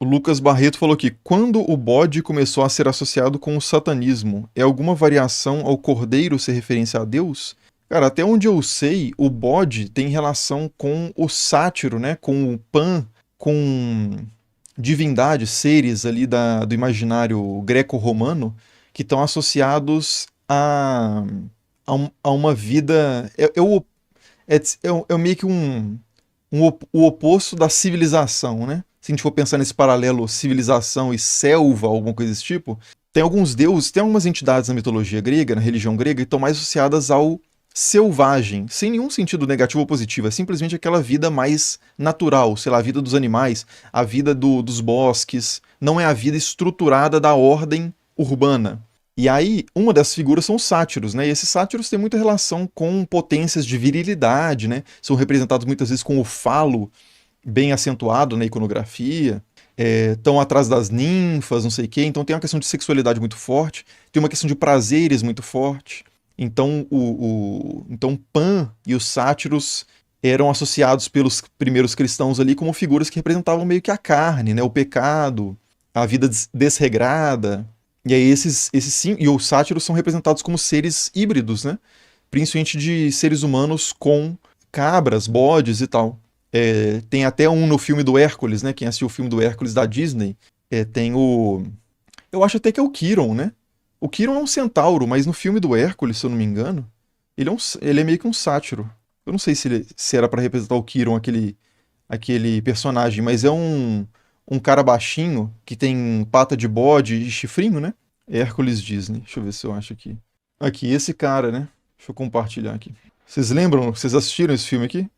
O Lucas Barreto falou aqui: quando o bode começou a ser associado com o satanismo, é alguma variação ao cordeiro ser referência a Deus? Cara, até onde eu sei, o bode tem relação com o sátiro, né? Com o Pan, com divindades, seres ali do imaginário greco-romano que estão associados a uma vida. É meio que o oposto da civilização, né? Se a gente for pensar nesse paralelo civilização e selva, alguma coisa desse tipo, tem alguns deuses, tem algumas entidades na mitologia grega, na religião grega, que estão mais associadas ao selvagem, sem nenhum sentido negativo ou positivo, é simplesmente aquela vida mais natural, sei lá, a vida dos animais, a vida dos bosques, não é a vida estruturada da ordem urbana. E aí, uma dessas figuras são os sátiros, né? E esses sátiros têm muita relação com potências de virilidade, né? São representados muitas vezes com o falo bem acentuado na iconografia, estão atrás das ninfas, não sei o quê, então tem uma questão de sexualidade muito forte, tem uma questão de prazeres muito forte. Então, então Pan e os sátiros eram associados pelos primeiros cristãos ali como figuras que representavam meio que a carne, né? O pecado, a vida desregrada. E aí esses sim, e os sátiros são representados como seres híbridos, né? Principalmente de seres humanos com cabras, bodes e tal. Tem até um no filme do Hércules, né? Quem assistiu o filme do Hércules da Disney, tem o. Eu acho até que é o Chiron, né? O Chiron é um centauro, mas no filme do Hércules, se eu não me engano, ele é meio que um sátiro. Eu não sei se era pra representar o Chiron, aquele personagem, mas é um cara baixinho que tem pata de bode e chifrinho, né? Hércules Disney. Deixa eu ver se eu acho aqui. Aqui, esse cara, né? Deixa eu compartilhar aqui. Vocês lembram? Vocês assistiram esse filme aqui?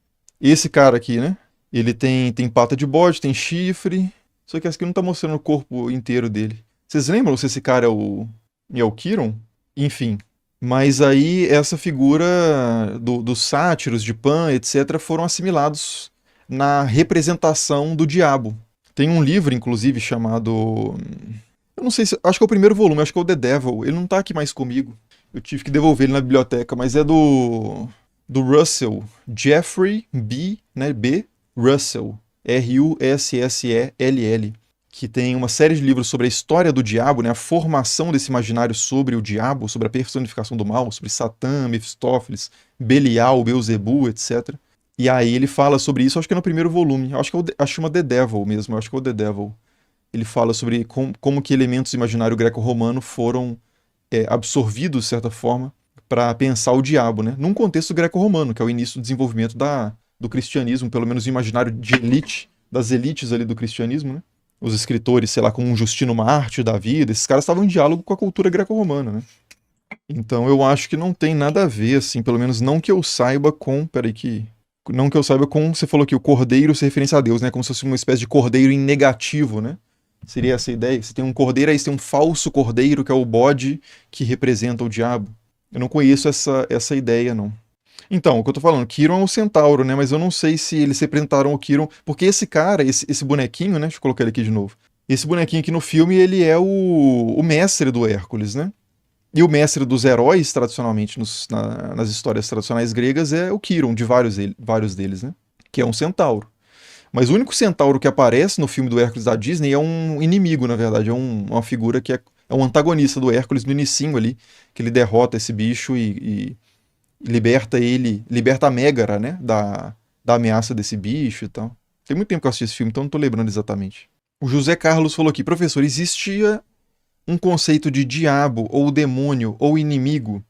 Esse cara aqui, né? Ele tem pata de bode, tem chifre. Só que essa aqui não tá mostrando o corpo inteiro dele. Vocês lembram se esse cara é o Chiron? Enfim. Mas aí essa figura dos sátiros, de Pan, etc., foram assimilados na representação do diabo. Tem um livro, inclusive, chamado. Eu não sei se. Acho que é o primeiro volume, acho que é o The Devil. Ele não tá aqui mais comigo. Eu tive que devolver ele na biblioteca, mas é do Russell, Jeffrey B, né, B. Russell, Russell, que tem uma série de livros sobre a história do diabo, né, a formação desse imaginário sobre o diabo, sobre a personificação do mal, sobre Satã, Mefistófeles, Belial, Beelzebub, etc. E aí ele fala sobre isso, acho que é no primeiro volume, acho que chama The Devil mesmo, acho que é o The Devil. Ele fala sobre como que elementos do imaginário greco-romano foram absorvidos, de certa forma, para pensar o diabo, né? Num contexto greco-romano, que é o início do desenvolvimento do cristianismo, pelo menos o imaginário de elite, das elites ali do cristianismo, né? Os escritores, sei lá, como um Justino Mártir da vida, esses caras estavam em diálogo com a cultura greco-romana, né? Então eu acho que não tem nada a ver, assim, pelo menos não que eu saiba com. Peraí que. Não que eu saiba com. Você falou que o cordeiro se referência a Deus, né? Como se fosse uma espécie de cordeiro em negativo, né? Seria essa a ideia? Você tem um cordeiro, aí você tem um falso cordeiro, que é o bode que representa o diabo. Eu não conheço essa ideia, não. Então, o que eu tô falando, Kiron é um centauro, né? Mas eu não sei se eles representaram o Kiron. Porque esse cara, esse bonequinho, né? Deixa eu colocar ele aqui de novo. Esse bonequinho aqui no filme, ele é o mestre do Hércules, né? E o mestre dos heróis, tradicionalmente, nas histórias tradicionais gregas, é o Kiron, de vários deles, né? Que é um centauro. Mas o único centauro que aparece no filme do Hércules da Disney é um inimigo, na verdade. Uma figura que é um antagonista do Hércules no inicinho ali, que ele derrota esse bicho e liberta a Mégara, né? Da ameaça desse bicho e tal. Tem muito tempo que eu assisti esse filme, então não tô lembrando exatamente. O José Carlos falou aqui: professor, existia um conceito de diabo, ou demônio, ou inimigo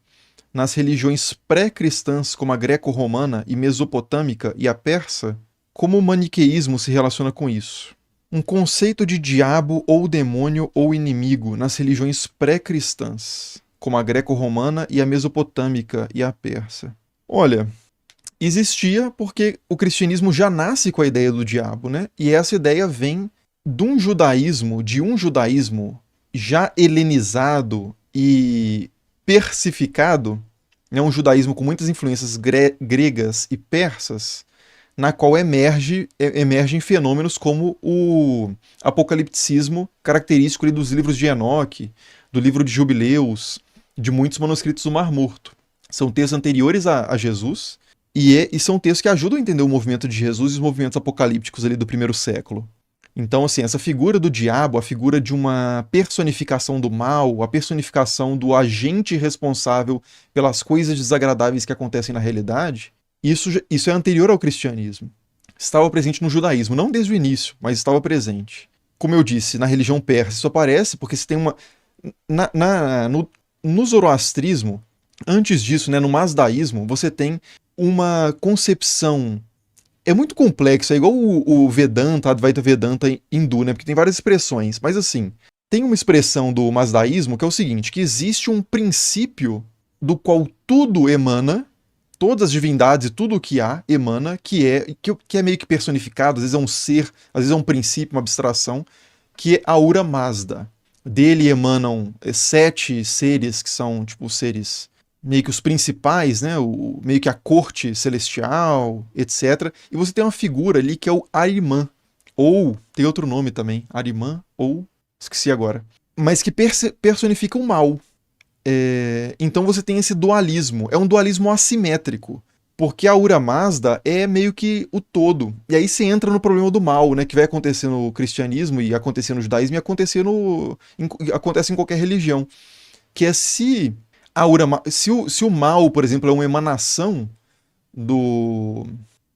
nas religiões pré-cristãs, como a greco-romana e mesopotâmica e a persa? Como o maniqueísmo se relaciona com isso? Um conceito de diabo ou demônio ou inimigo nas religiões pré-cristãs, como a greco-romana e a mesopotâmica e a persa. Olha, existia porque o cristianismo já nasce com a ideia do diabo, né? E essa ideia vem de um judaísmo já helenizado e persificado, né? Um judaísmo com muitas influências gregas e persas, na qual emergem fenômenos como o apocalipticismo característico ali dos livros de Enoque, do livro de Jubileus, de muitos manuscritos do Mar Morto. São textos anteriores a Jesus e são textos que ajudam a entender o movimento de Jesus e os movimentos apocalípticos ali do primeiro século. Então, assim, essa figura do diabo, a figura de uma personificação do mal, a personificação do agente responsável pelas coisas desagradáveis que acontecem na realidade, isso é anterior ao cristianismo. Estava presente no judaísmo, não desde o início, mas estava presente. Como eu disse, na religião persa isso aparece porque você tem uma... no zoroastrismo, antes disso, né, no mazdaísmo, você tem uma concepção. É muito complexo, é igual o Vedanta, Advaita Vedanta hindu, né? Porque tem várias expressões. Mas assim, tem uma expressão do mazdaísmo que é o seguinte, que existe um princípio do qual tudo emana, todas as divindades e tudo o que há emana, que é meio que personificado, às vezes é um ser, às vezes é um princípio, uma abstração, que é Ahura Mazda. Dele emanam 7 seres que são, tipo, seres meio que os principais, né? Meio que a corte celestial, etc. E você tem uma figura ali que é o Ahriman. Ou, tem outro nome também, Ahriman, ou, esqueci agora. Mas que personifica o mal. Então você tem esse dualismo. É um dualismo assimétrico. Porque a Ahura Mazda é meio que o todo. E aí você entra no problema do mal, né? Que vai acontecer no cristianismo e acontecer no judaísmo e acontece em qualquer religião. Que é se o mal, por exemplo, é uma emanação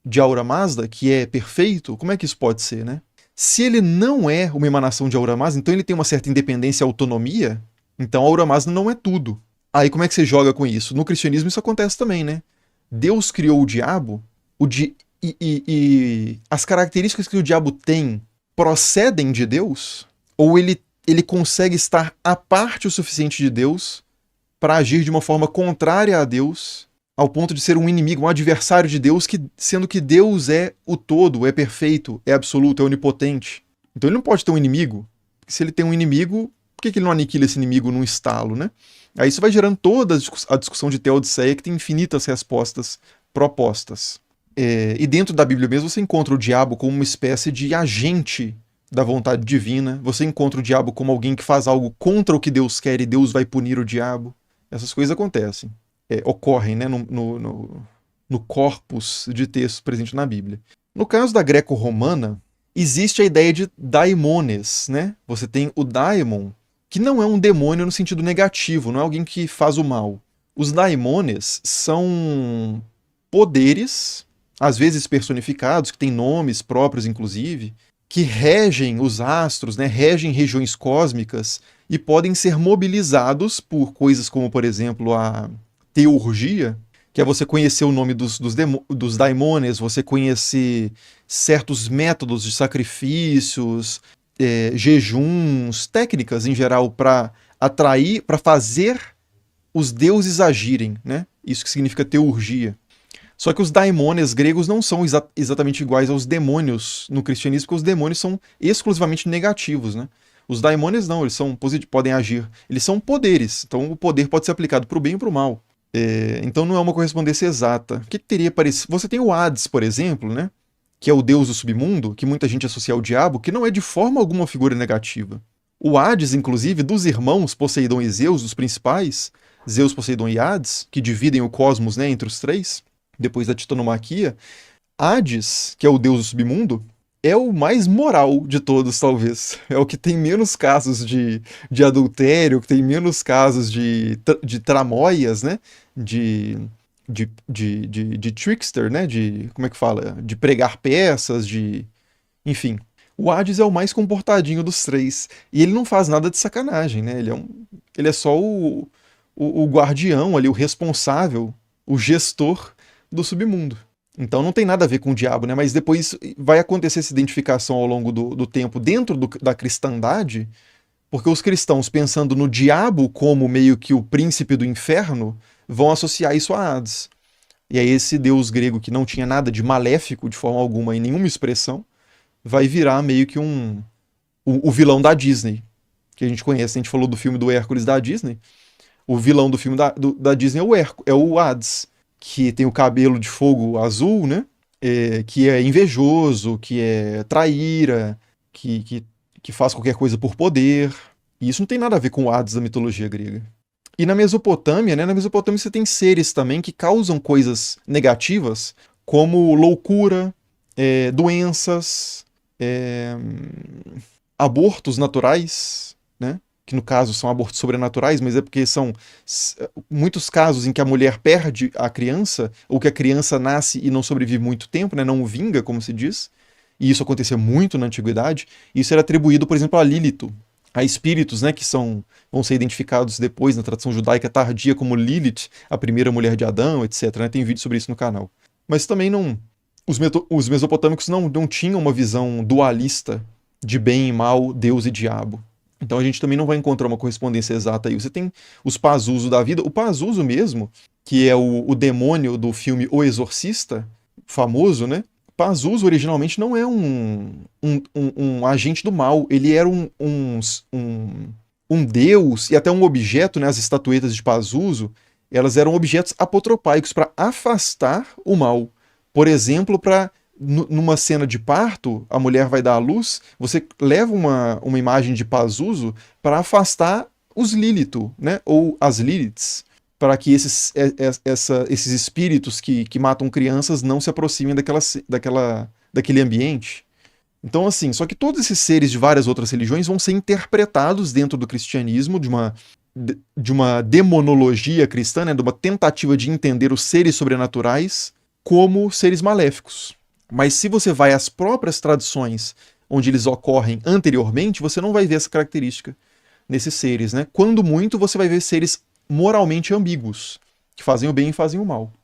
de Ahura Mazda, que é perfeito, como é que isso pode ser, né? Se ele não é uma emanação de Ahura Mazda, então ele tem uma certa independência e autonomia, então Ahura Mazda não é tudo. Aí como é que você joga com isso? No cristianismo isso acontece também, né? Deus criou o diabo, e as características que o diabo tem procedem de Deus? Ou ele consegue estar à parte o suficiente de Deus para agir de uma forma contrária a Deus, ao ponto de ser um inimigo, um adversário de Deus, sendo que Deus é o todo, é perfeito, é absoluto, é onipotente. Então ele não pode ter um inimigo. Se ele tem um inimigo, por que ele não aniquila esse inimigo num estalo, né? Aí isso vai gerando toda a discussão de Teodiceia, que tem infinitas respostas propostas. E dentro da Bíblia mesmo você encontra o diabo como uma espécie de agente da vontade divina. Você encontra o diabo como alguém que faz algo contra o que Deus quer e Deus vai punir o diabo. Essas coisas acontecem, ocorrem, né, no corpus de textos presente na Bíblia. No caso da greco-romana, existe a ideia de daimones, né? Você tem o daimon, que não é um demônio no sentido negativo, não é alguém que faz o mal. Os daimones são poderes, às vezes personificados, que têm nomes próprios, inclusive, que regem os astros, né? Regem regiões cósmicas e podem ser mobilizados por coisas como, por exemplo, a teurgia, que é você conhecer o nome dos daimones, você conhecer certos métodos de sacrifícios, jejuns, técnicas em geral para atrair, para fazer os deuses agirem, né? Isso que significa teurgia. Só que os daimones gregos não são exatamente iguais aos demônios no cristianismo, porque os demônios são exclusivamente negativos, né? Os daimones não, eles podem agir. Eles são poderes, então o poder pode ser aplicado para o bem e para o mal. Então não é uma correspondência exata. O que teria parecido? Você tem o Hades, por exemplo, né? Que é o deus do submundo, que muita gente associa ao diabo, que não é de forma alguma uma figura negativa. O Hades, inclusive, dos irmãos Poseidon e Zeus, dos principais, Zeus, Poseidon e Hades, que dividem o cosmos, né, entre os três, depois da titanomaquia, Hades, que é o deus do submundo, é o mais moral de todos, talvez. É o que tem menos casos de adultério, que tem menos casos de tramóias, né? De trickster, né? Como é que fala? De pregar peças, enfim. O Hades é o mais comportadinho dos três. E ele não faz nada de sacanagem, né? Ele é só o guardião ali, o responsável, o gestor do submundo. Então não tem nada a ver com o diabo, né? Mas depois vai acontecer essa identificação ao longo do tempo dentro da cristandade, porque os cristãos, pensando no diabo como meio que o príncipe do inferno, vão associar isso a Hades. E aí esse deus grego que não tinha nada de maléfico de forma alguma em nenhuma expressão, vai virar meio que o vilão da Disney, que a gente conhece. A gente falou do filme do Hércules da Disney. O vilão do filme da Disney é o Hades, que tem o cabelo de fogo azul, né? Que é invejoso, que é traíra, que faz qualquer coisa por poder. E isso não tem nada a ver com o Hades da mitologia grega. E na Mesopotâmia, né? Na Mesopotâmia você tem seres também que causam coisas negativas, como loucura, doenças, é, abortos naturais, né? Que no caso são abortos sobrenaturais, mas é porque são muitos casos em que a mulher perde a criança, ou que a criança nasce e não sobrevive muito tempo, né? Não vinga, como se diz. E isso acontecia muito na antiguidade. Isso era atribuído, por exemplo, a Lilith, a espíritos, né, que vão ser identificados depois na tradição judaica tardia como Lilith, a primeira mulher de Adão, etc. Né? Tem vídeo sobre isso no canal. Mas também não. Os mesopotâmicos não tinham uma visão dualista de bem e mal, Deus e diabo. Então a gente também não vai encontrar uma correspondência exata aí. Você tem os Pazuzu da vida. O Pazuzu mesmo, que é o demônio do filme O Exorcista, famoso, né? Pazuzu originalmente não é um agente do mal. Ele era um deus e até um objeto, né? As estatuetas de Pazuzu, elas eram objetos apotropaicos para afastar o mal. Por exemplo, para numa cena de parto, a mulher vai dar à luz, você leva uma imagem de Pazuzu para afastar os Lilith, né? Ou as Liliths, para que esses espíritos que matam crianças não se aproximem daquele ambiente. Então, assim, só que todos esses seres de várias outras religiões vão ser interpretados dentro do cristianismo de uma demonologia cristã, né? De uma tentativa de entender os seres sobrenaturais como seres maléficos. Mas se você vai às próprias tradições onde eles ocorrem anteriormente, você não vai ver essa característica nesses seres, né? Quando muito, você vai ver seres moralmente ambíguos, que fazem o bem e fazem o mal.